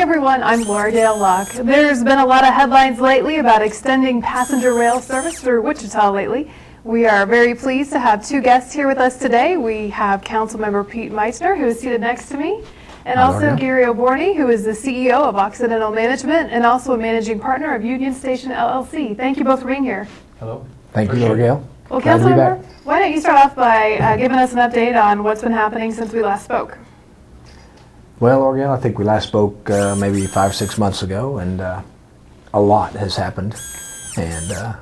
everyone, I'm Laura Dale Locke. There's been a lot of headlines lately about extending passenger rail service through Wichita lately. We are very pleased to have two guests here with us today. We have Councilmember Pete Meitzner, who is seated next to me, and also Gary Oborny, who is the CEO of Occidental Management and also a managing partner of Union Station LLC. Thank you both for being here. Hello. Thank you, Laura Dale. Well, Councilmember, why don't you start off by giving us an update on what's been happening since we last spoke? Well, Laura Dale, I think we last spoke maybe 5 or 6 months ago, and a lot has happened, and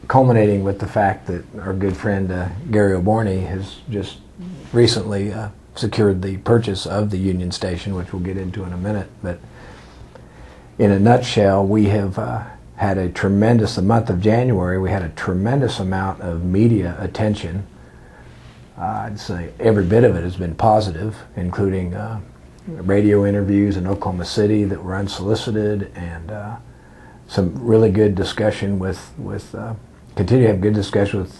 culminating with the fact that our good friend Gary Oborny has just recently secured the purchase of the Union Station, which we'll get into in a minute. But in a nutshell, we have had the month of January, we had a tremendous amount of media attention. I'd say every bit of it has been positive, including radio interviews in Oklahoma City that were unsolicited, and some really good discussion continue to have good discussion with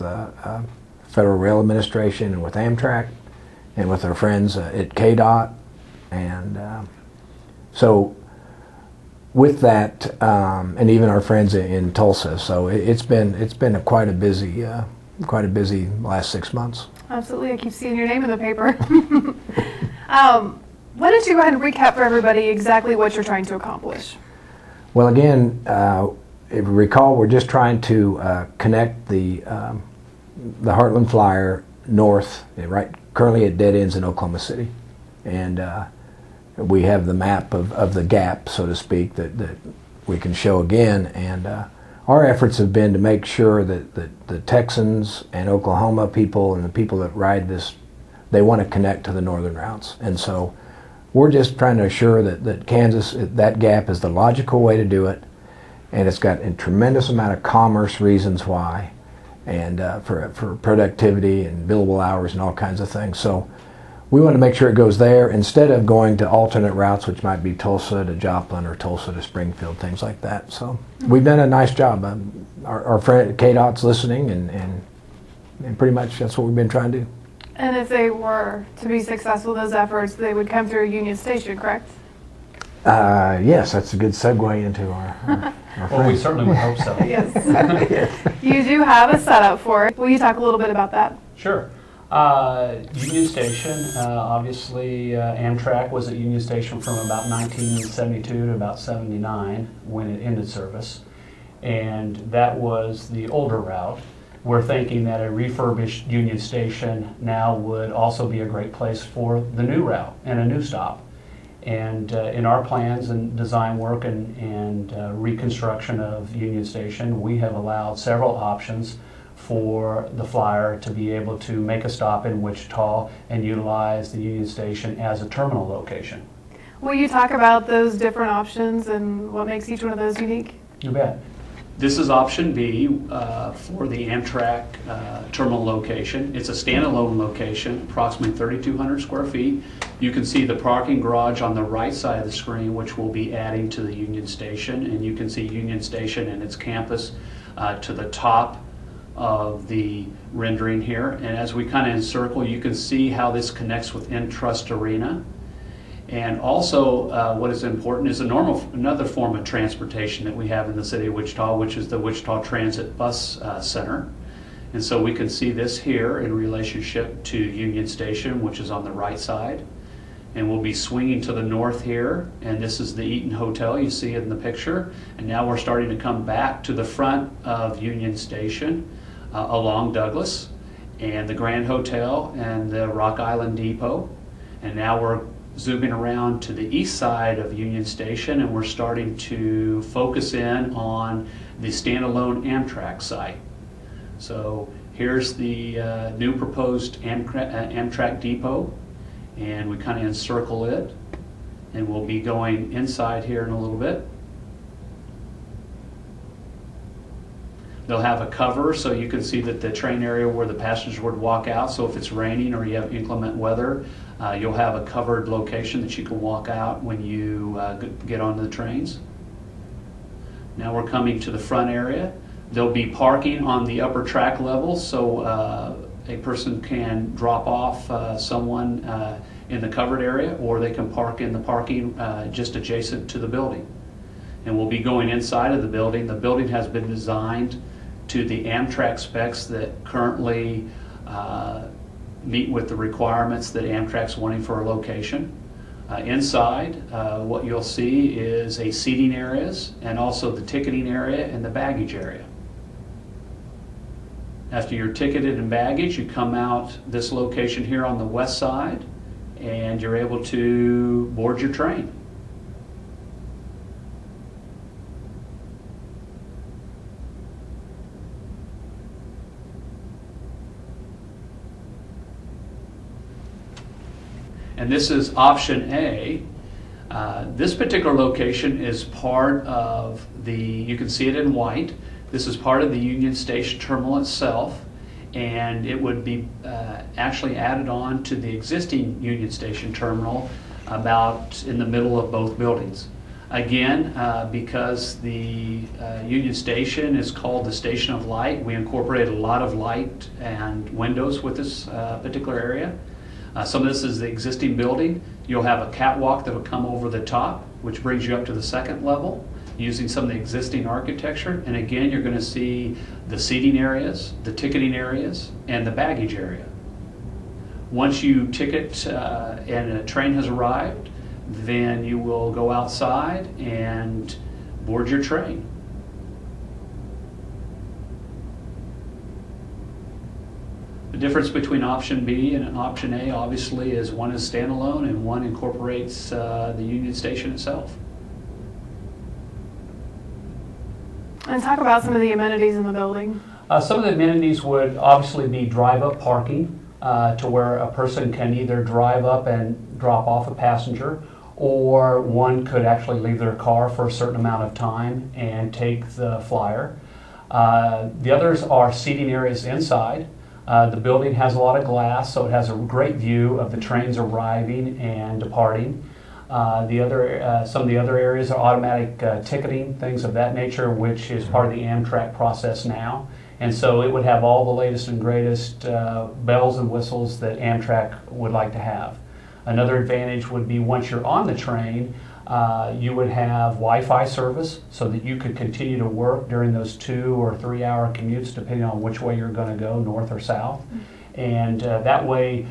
Federal Rail Administration and with Amtrak and with our friends at KDOT. And so with that, and even our friends in Tulsa, so it's been quite a busy last 6 months. Absolutely, I keep seeing your name in the paper. Why don't you go ahead and recap for everybody exactly what you're trying to accomplish? Well, again, if you recall, we're just trying to connect the Heartland Flyer north. Currently it dead ends in Oklahoma City, and we have the map of the gap, so to speak, that we can show again. And our efforts have been to make sure that the Texans and Oklahoma people and the people that ride this, they want to connect to the northern routes. And so we're just trying to assure that Kansas, that gap is the logical way to do it, and it's got a tremendous amount of commerce reasons why, and for productivity and billable hours and all kinds of things. So we want to make sure it goes there instead of going to alternate routes, which might be Tulsa to Joplin or Tulsa to Springfield, things like that. So we've done a nice job. Our friend KDOT's listening, and pretty much that's what we've been trying to do. And if they were to be successful, those efforts, they would come through Union Station, correct? Yes, that's a good segue into our Well, we certainly would hope so. Yes. You do have a setup for it. Will you talk a little bit about that? Sure. Union Station, obviously Amtrak was at Union Station from about 1972 to about 79 when it ended service, and that was the older route. We're thinking that a refurbished Union Station now would also be a great place for the new route and a new stop. And in our plans and design work and reconstruction of Union Station, we have allowed several options for the flyer to be able to make a stop in Wichita and utilize the Union Station as a terminal location. Will you talk about those different options and what makes each one of those unique? You bet. This is option B for the Amtrak terminal location. It's a standalone location, approximately 3,200 square feet. You can see the parking garage on the right side of the screen, which will be adding to the Union Station, and you can see Union Station and its campus to the top of the rendering here. And as we kind of encircle, you can see how this connects with Entrust Arena. And also what is important is another form of transportation that we have in the city of Wichita, which is the Wichita Transit Bus Center. And so we can see this here in relationship to Union Station, which is on the right side. And we'll be swinging to the north here, and this is the Eaton Hotel, you see it in the picture. And now we're starting to come back to the front of Union Station along Douglas and the Grand Hotel and the Rock Island Depot. And now we're zooming around to the east side of Union Station, and we're starting to focus in on the standalone Amtrak site. So here's the new proposed Amtrak depot, and we kind of encircle it, and we'll be going inside here in a little bit. They'll have a cover so you can see that the train area where the passengers would walk out, so if it's raining or you have inclement weather, you'll have a covered location that you can walk out when you get onto the trains. Now we're coming to the front area. There'll be parking on the upper track level, so a person can drop off someone in the covered area, or they can park in the parking just adjacent to the building. And we'll be going inside of the building. The building has been designed to the Amtrak specs that currently meet with the requirements that Amtrak's wanting for a location. Inside, what you'll see is a seating areas and also the ticketing area and the baggage area. After you're ticketed and baggage, you come out this location here on the west side and you're able to board your train. And this is option A. This particular location is part of the, you can see it in white, this is part of the Union Station terminal itself, and it would be actually added on to the existing Union Station terminal about in the middle of both buildings. Again, because the Union Station is called the Station of Light, we incorporate a lot of light and windows with this particular area. Some of this is the existing building. You'll have a catwalk that will come over the top, which brings you up to the second level using some of the existing architecture. And again, you're going to see the seating areas, the ticketing areas, and the baggage area. Once you ticket and a train has arrived, then you will go outside and board your train. The difference between option B and option A obviously is one is standalone and one incorporates the Union Station itself. And talk about some of the amenities in the building. Some of the amenities would obviously be drive-up parking to where a person can either drive up and drop off a passenger, or one could actually leave their car for a certain amount of time and take the flyer. The others are seating areas inside. The building has a lot of glass, so it has a great view of the trains arriving and departing. Some of the other areas are automatic ticketing, things of that nature, which is part of the Amtrak process now. And so it would have all the latest and greatest bells and whistles that Amtrak would like to have. Another advantage would be once you're on the train, you would have Wi-Fi service so that you could continue to work during those 2 or 3 hour commutes depending on which way you're going to go, north or south. And that way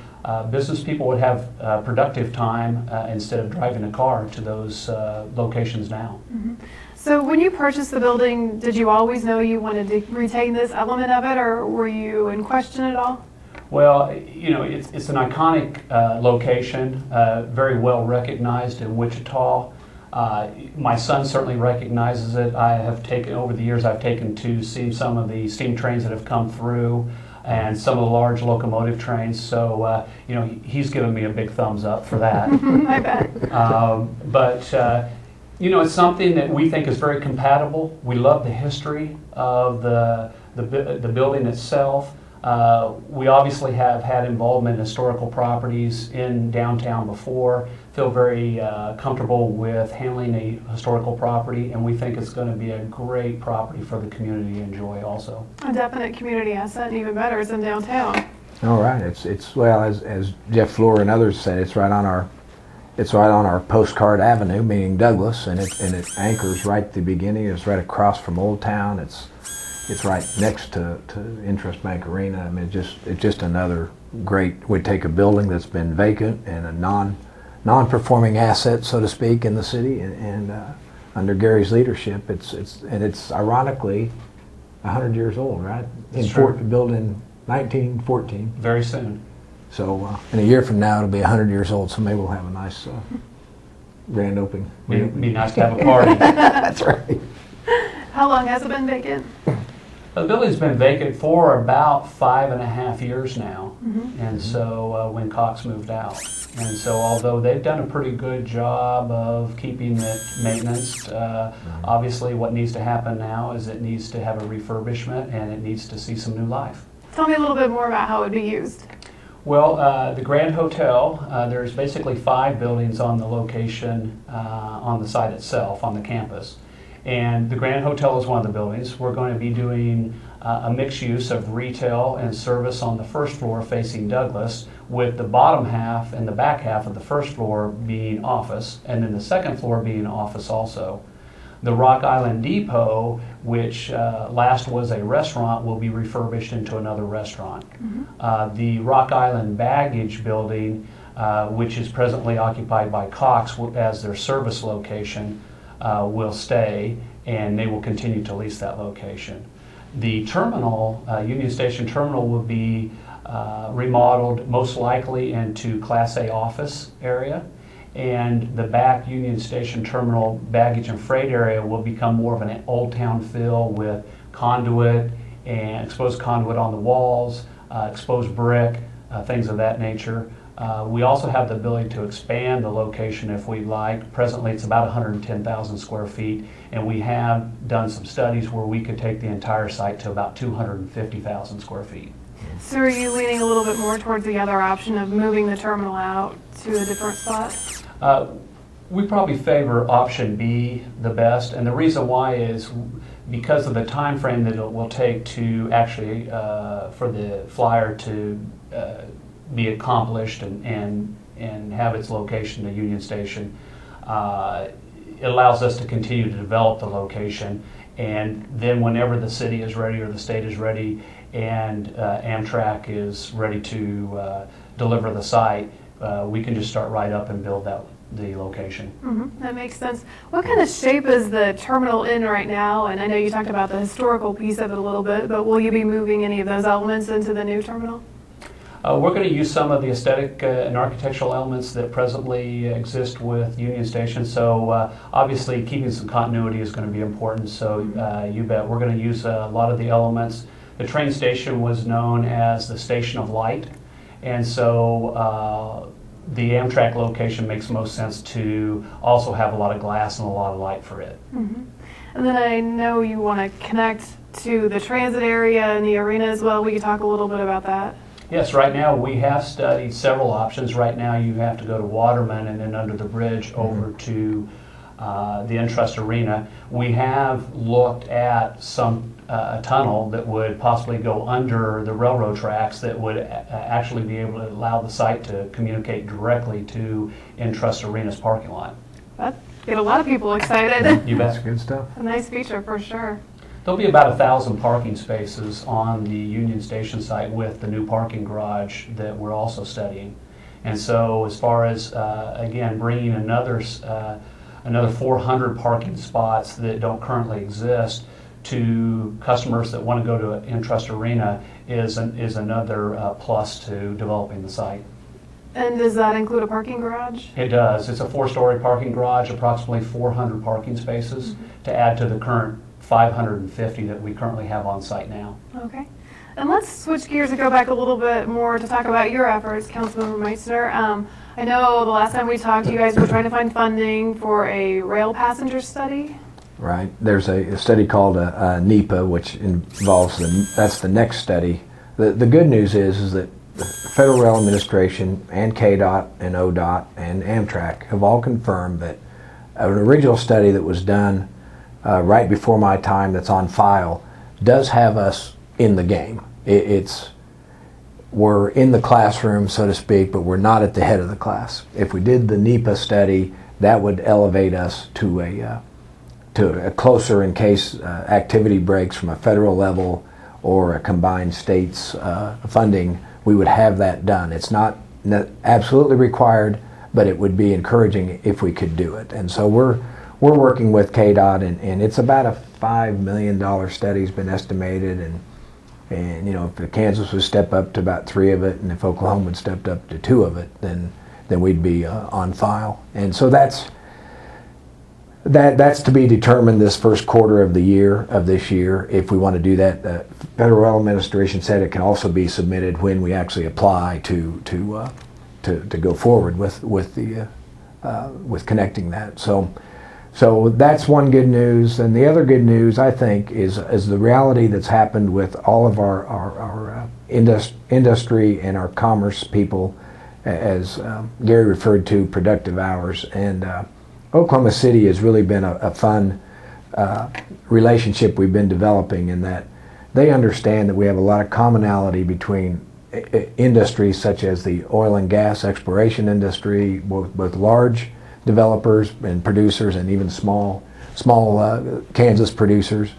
business people would have productive time instead of driving a car to those locations now. Mm-hmm. So when you purchased the building, did you always know you wanted to retain this element of it, or were you in question at all? Well, you know, it's an iconic location, very well recognized in Wichita. My son certainly recognizes it. I have taken, over the years, I've taken to see some of the steam trains that have come through and some of the large locomotive trains. So, you know, he's given me a big thumbs up for that. I bet. But you know, it's something that we think is very compatible. We love the history of the building itself. We obviously have had involvement in historical properties in downtown before, feel very comfortable with handling a historical property, and we think it's going to be a great property for the community to enjoy also. A definite community asset, and even better, it's in downtown. All right, it's well, as Jeff Floor and others said, it's right on our postcard avenue, meaning Douglas, and it anchors right at the beginning. It's right across from Old Town. It's right next to Interest Bank Arena. I mean, it's just another great. We take a building that's been vacant and a non-performing asset, so to speak, in the city, and under Gary's leadership, it's ironically 100 years old, right? Built in 1914. Very soon. So in a year from now, it'll be 100 years old. So maybe we'll have a nice grand opening. It'd be nice to have a party. That's right. How long has it been vacant? The building's been vacant for about 5.5 years now, Mm-hmm. and so when Cox moved out. And so although they've done a pretty good job of keeping it maintenance, obviously what needs to happen now is it needs to have a refurbishment and it needs to see some new life. Tell me a little bit more about how it would be used. Well, the Grand Hotel, there's basically 5 buildings on the location, on the site itself, on the campus. And the Grand Hotel is one of the buildings. We're going to be doing a mixed use of retail and service on the first floor facing Douglas, with the bottom half and the back half of the first floor being office, and then the second floor being office also. The Rock Island Depot, which last was a restaurant, will be refurbished into another restaurant. The Rock Island Baggage Building, which is presently occupied by Cox as their service location, will stay, and they will continue to lease that location. The terminal, Union Station Terminal, will be remodeled most likely into Class A office area, and the back Union Station Terminal baggage and freight area will become more of an old town feel with conduit and exposed conduit on the walls, exposed brick, things of that nature. We also have the ability to expand the location if we like. Presently it's about 110,000 square feet, and we have done some studies where we could take the entire site to about 250,000 square feet. So are you leaning a little bit more towards the other option of moving the terminal out to a different spot? We probably favor option B the best, and the reason why is because of the time frame that it will take to actually for the flyer to be accomplished and have its location at Union Station. It allows us to continue to develop the location, and then whenever the city is ready or the state is ready and Amtrak is ready to deliver the site, we can just start right up and build the location. That makes sense. What kind of shape is the terminal in right now? And I know you talked about the historical piece of it a little bit, but will you be moving any of those elements into the new terminal? We're going to use some of the aesthetic and architectural elements that presently exist with Union Station. So obviously keeping some continuity is going to be important. So you bet we're going to use a lot of the elements. The train station was known as the Station of Light, and so the Amtrak location makes most sense to also have a lot of glass and a lot of light for it. And then I know you want to connect to the transit area and the arena as well. Will you talk a little bit about that? Yes, right now we have studied several options. Right now you have to go to Waterman and then under the bridge over to the Entrust Arena. We have looked at some a tunnel that would possibly go under the railroad tracks that would actually be able to allow the site to communicate directly to Entrust Arena's parking lot. That'd get a lot of people excited. You bet. That's good stuff. A nice feature for sure. There'll be about 1,000 parking spaces on the Union Station site with the new parking garage that we're also studying. And so as far as, again, bringing another 400 parking spots that don't currently exist to customers that want to go to Entrust Arena is another plus to developing the site. And does that include a parking garage? It does. It's a 4-story parking garage, approximately 400 parking spaces to add to the current 550 that we currently have on site now. Okay. And let's switch gears and go back a little bit more to talk about your efforts, Councilmember Meitzner. I know the last time we talked, you guys were trying to find funding for a rail passenger study. Right. There's a study called NEPA, which involves that's the next study. The good news is that the Federal Rail Administration and KDOT and ODOT and Amtrak have all confirmed that an original study that was done right before my time that's on file does have us in the game. We're in the classroom, so to speak, but we're not at the head of the class. If we did the NEPA study, that would elevate us to a closer in case activity breaks from a federal level or a combined states funding, we would have that done. It's not absolutely required, but it would be encouraging if we could do it. And so we're working with KDOT, and it's about a $5 million study's been estimated, and you know, if Kansas would step up to about 3 of it, and if Oklahoma would step up to 2 of it, then we'd be on file. And so that's to be determined this first quarter of this year if we want to do that. The Federal Rail Administration said it can also be submitted when we actually apply to go forward with connecting that. So that's one good news, and the other good news I think is the reality that's happened with all of our industry and our commerce people, as Gary referred to, productive hours, and Oklahoma City has really been a fun relationship we've been developing in that they understand that we have a lot of commonality between industries such as the oil and gas exploration industry, both large developers and producers and even small Kansas producers.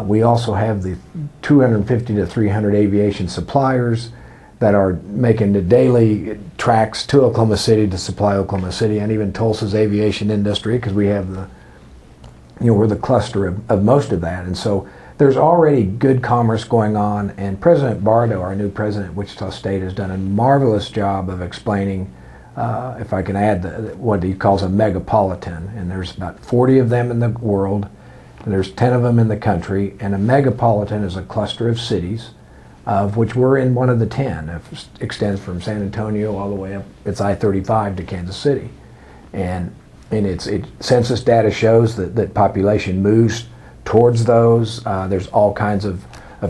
We also have the 250 to 300 aviation suppliers that are making the daily tracks to Oklahoma City to supply Oklahoma City, and even Tulsa's aviation industry, because we have the, we're the cluster of most of that. And so there's already good commerce going on, and President Bardo, our new president of Wichita State, has done a marvelous job of explaining, if I can add, what he calls a megapolitan. And there's about 40 of them in the world, and there's 10 of them in the country, and a megapolitan is a cluster of cities, of which we're in one of the 10. It extends from San Antonio all the way up, it's I-35 to Kansas City. And census data shows that population moves towards those. There's all kinds of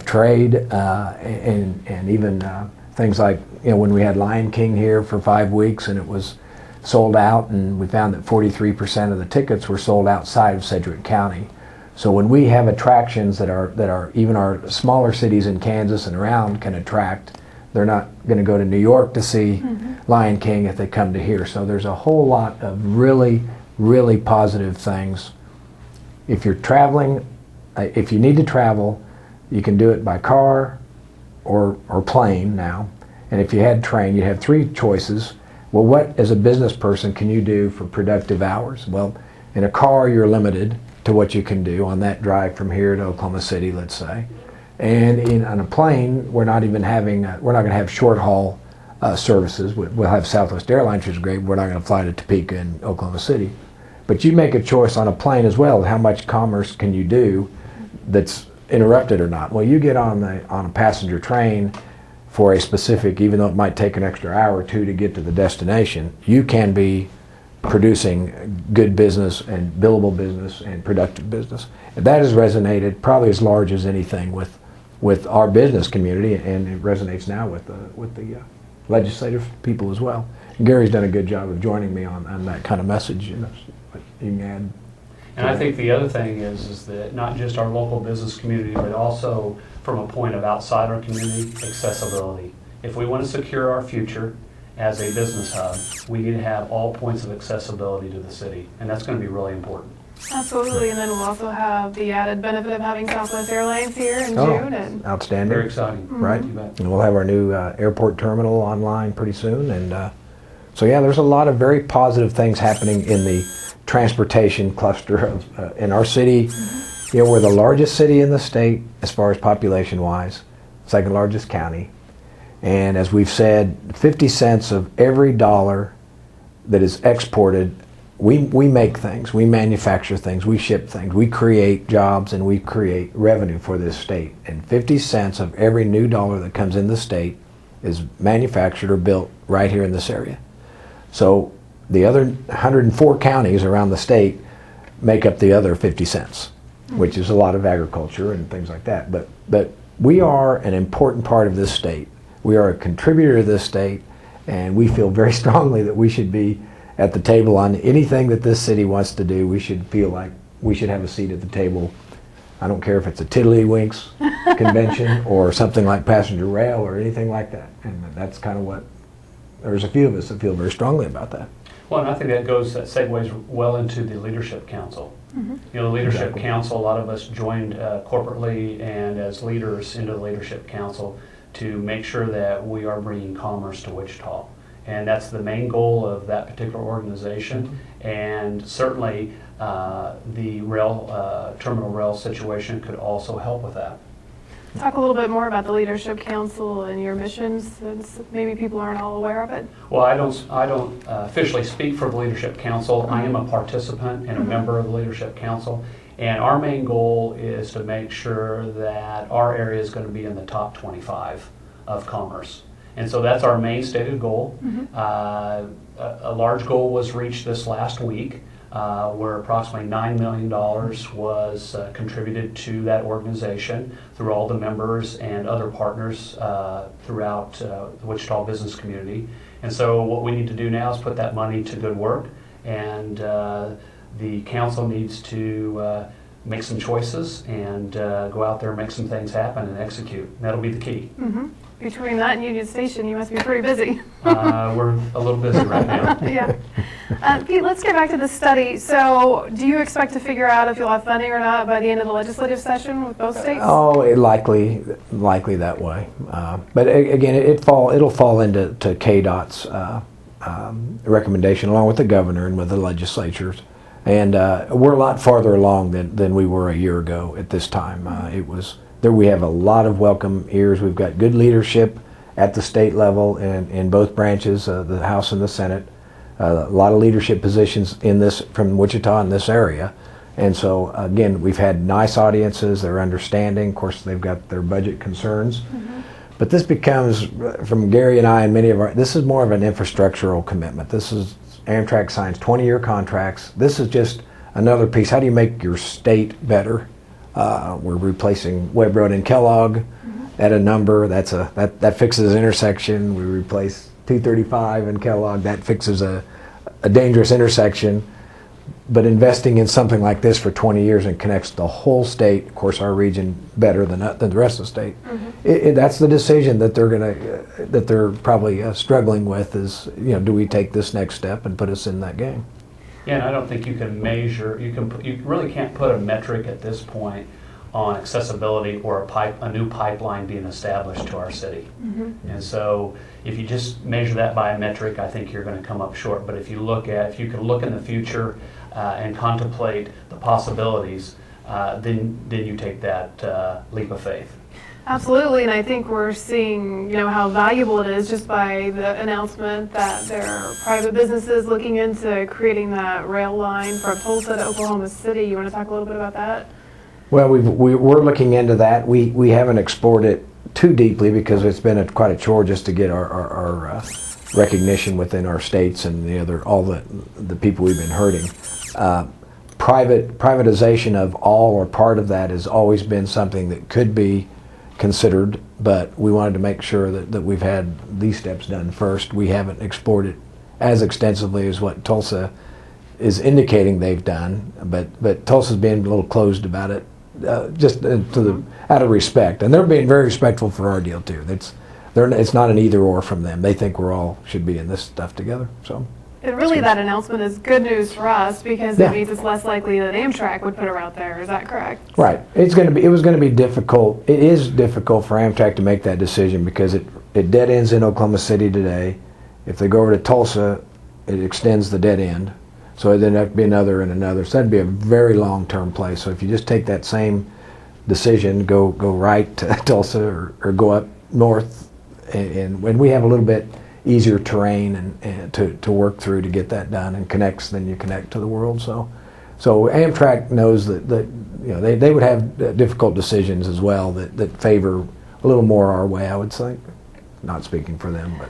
trade and even things like, when we had Lion King here for 5 weeks and it was sold out, and we found that 43% of the tickets were sold outside of Sedgwick County. So when we have attractions that are even our smaller cities in Kansas and around can attract, they're not going to go to New York to see Lion King if they come to here. So there's a whole lot of really, really positive things. If you're traveling, if you need to travel, you can do it by car or plane now. And if you had train, you'd have 3 choices. Well, what as a business person can you do for productive hours? Well, in a car you're limited to what you can do on that drive from here to Oklahoma City, let's say. And on a plane, we're not going to have short haul services. We'll have Southwest Airlines, which is great. We're not going to fly to Topeka in Oklahoma City. But you make a choice on a plane as well. How much commerce can you do that's interrupted or not? Well, you get on a passenger train for a specific, even though it might take an extra hour or 2 to get to the destination, you can be producing good business and billable business and productive business. And that has resonated probably as large as anything with our business community, and it resonates now with the legislative people as well. And Gary's done a good job of joining me on that kind of message. You can add. And I think the other thing is that not just our local business community, but also from a point of outside our community, accessibility. If we want to secure our future as a business hub, we need to have all points of accessibility to the city, and that's going to be really important. Absolutely, and then we'll also have the added benefit of having Southwest Airlines here in June. And outstanding. Very exciting. Right. And we'll have our new airport terminal online pretty soon. And so yeah, there's a lot of very positive things happening in the transportation cluster of, in our city. We're the largest city in the state as far as population-wise, second largest county. And as we've said, 50 cents of every dollar that is exported, we make things, we manufacture things, we ship things, we create jobs, and we create revenue for this state. And 50 cents of every new dollar that comes in the state is manufactured or built right here in this area. So the other 104 counties around the state make up the other 50 cents, which is a lot of agriculture and things like that. But we are an important part of this state. We are a contributor to this state, and we feel very strongly that we should be at the table on anything that this city wants to do. We should feel like we should have a seat at the table. I don't care if it's a Tiddlywinks convention or something like passenger rail or anything like that. And that's kind of what, there's a few of us that feel very strongly about that. Well, and I think that segues well into the Leadership Council. The Leadership Council, a lot of us joined corporately and as leaders into the Leadership Council to make sure that we are bringing commerce to Wichita. And that's the main goal of that particular organization. And certainly the terminal rail situation could also help with that. Talk a little bit more about the Leadership Council and your missions, since maybe people aren't all aware of it. Well, I don't officially speak for the Leadership Council. I am a participant and a member of the Leadership Council. And our main goal is to make sure that our area is going to be in the top 25 of commerce. And so that's our main stated goal. A large goal was reached this last week, where approximately $9 million was contributed to that organization through all the members and other partners throughout the Wichita business community. And so what we need to do now is put that money to good work, and the council needs to make some choices and go out there and make some things happen and execute. That'll be the key. Mm-hmm. Between that and Union Station, you must be pretty busy. We're a little busy right now. Yeah. Pete, let's get back to the study. So do you expect to figure out if you'll have funding or not by the end of the legislative session with both states? Oh, likely that way. But again, it'll fall into KDOT's recommendation along with the governor and with the legislatures. And we're a lot farther along than we were a year ago at this time. We have a lot of welcome ears. We've got good leadership at the state level in both branches, the House and the Senate. A lot of leadership positions from Wichita in this area. And so, again, we've had nice audiences. They're understanding. Of course, they've got their budget concerns. Mm-hmm. But this becomes, from Gary and I and this is more of an infrastructural commitment. Amtrak signs 20-year contracts. This is just another piece. How do you make your state better? We're replacing Webb Road and Kellogg at a number. That fixes an intersection. We replace 235 and Kellogg. That fixes a dangerous intersection. But investing in something like this for 20 years and connects the whole state, of course, our region better than the rest of the state. Mm-hmm. That's the decision that they're probably struggling with. Is do we take this next step and put us in that game? Yeah, and I don't think you can measure. You really can't put a metric at this point on accessibility or a new pipeline being established to our city. Mm-hmm. And so, if you just measure that by a metric, I think you're going to come up short. But if you can look in the future and contemplate the possibilities, then you take that leap of faith. Absolutely, and I think we're seeing, how valuable it is just by the announcement that there are private businesses looking into creating that rail line from Tulsa to Oklahoma City. You want to talk a little bit about that? Well, we're looking into that. We haven't explored it too deeply because it's been quite a chore just to get our recognition within our states and all the people we've been hurting. Privatization of all or part of that has always been something that could be considered, but we wanted to make sure that we've had these steps done first. We haven't explored it as extensively as what Tulsa is indicating they've done, but Tulsa's being a little closed about it, just out of respect, and they're being very respectful for our deal too. It's not an either or from them. They think we're all should be in this stuff together. So. And really, that announcement is good news for us because it means it's less likely that Amtrak would put a route there. Is that correct? Right. It was going to be difficult. It is difficult for Amtrak to make that decision because it dead ends in Oklahoma City today. If they go over to Tulsa, it extends the dead end. So then that'd be another and another. So that'd be a very long-term play. So if you just take that same decision, go right to Tulsa or go up north, and when we have a little bit easier terrain and to work through to get that done and then you connect to the world. So Amtrak knows that they would have difficult decisions as well that favor a little more our way, I would think. Not speaking for them, but.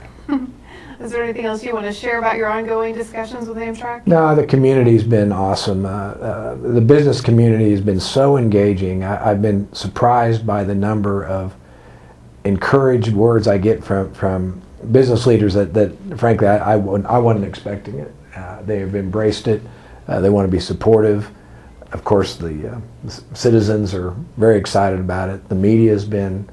Is there anything else you want to share about your ongoing discussions with Amtrak? No, the community's been awesome. The business community has been so engaging. I've been surprised by the number of encouraged words I get from business leaders that frankly I wasn't expecting it. They have embraced it. They want to be supportive. Of course, the citizens are very excited about it. The media has been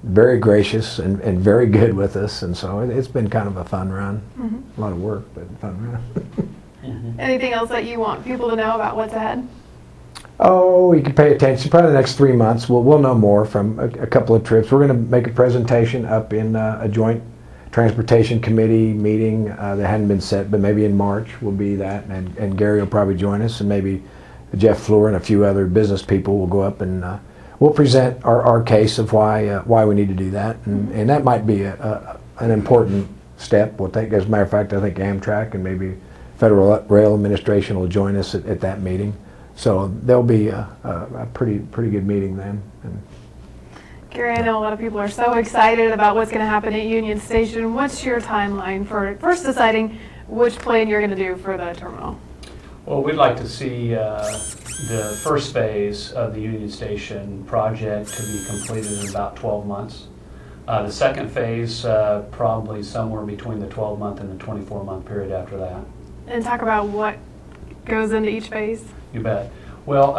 very gracious and very good with us, and so it's been kind of a fun run. Mm-hmm. A lot of work, but fun run. Mm-hmm. Anything else that you want people to know about what's ahead? Oh, you can pay attention. Probably the next 3 months, we'll know more from a couple of trips. We're going to make a presentation up in a joint transportation committee meeting that hadn't been set, but maybe in March will be that, and Gary will probably join us, and maybe Jeff Fleur and a few other business people will go up and we'll present our case of why we need to do that, and that might be an important step. We'll take, as a matter of fact, I think Amtrak and maybe Federal Rail Administration will join us at that meeting. So there'll be a pretty good meeting then. Gary, I know a lot of people are so excited about what's going to happen at Union Station. What's your timeline for first deciding which plan you're going to do for the terminal? Well, we'd like to see the first phase of the Union Station project to be completed in about 12 months. The second phase, probably somewhere between the 12-month and the 24-month period after that. And talk about what goes into each phase. You bet. Well,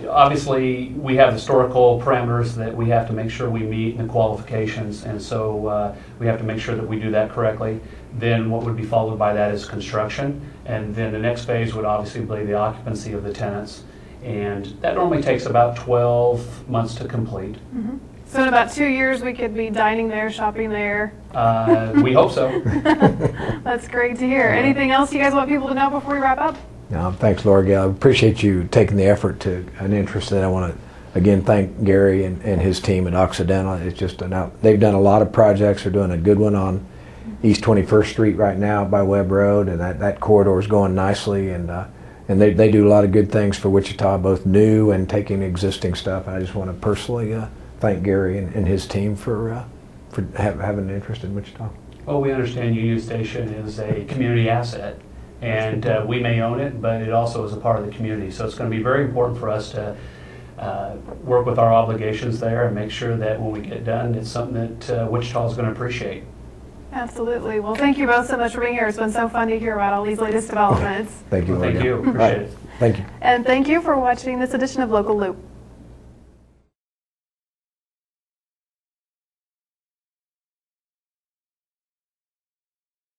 obviously, we have historical parameters that we have to make sure we meet in the qualifications, and so we have to make sure that we do that correctly. Then what would be followed by that is construction, and then the next phase would obviously be the occupancy of the tenants, and that normally takes about 12 months to complete. Mm-hmm. So in about 2 years, we could be dining there, shopping there. We hope so. That's great to hear. Anything else you guys want people to know before we wrap up? No, thanks, Laura Gail. I appreciate you taking the effort to an interest that I want to, again, thank Gary and his team at Occidental. It's just they've done a lot of projects. They're doing a good one on East 21st Street right now by Webb Road, and that corridor is going nicely. And they do a lot of good things for Wichita, both new and taking existing stuff. And I just want to personally thank Gary and his team for having an interest in Wichita. Well, we understand Union Station is a community asset, and we may own it, but it also is a part of the community. So it's going to be very important for us to work with our obligations there and make sure that when we get done, it's something that Wichita is going to appreciate. Absolutely. Well, thank you both so much for being here. It's been so fun to hear about all these latest developments. Thank you. Well, thank you. Appreciate it. Thank you. And thank you for watching this edition of Local Loop.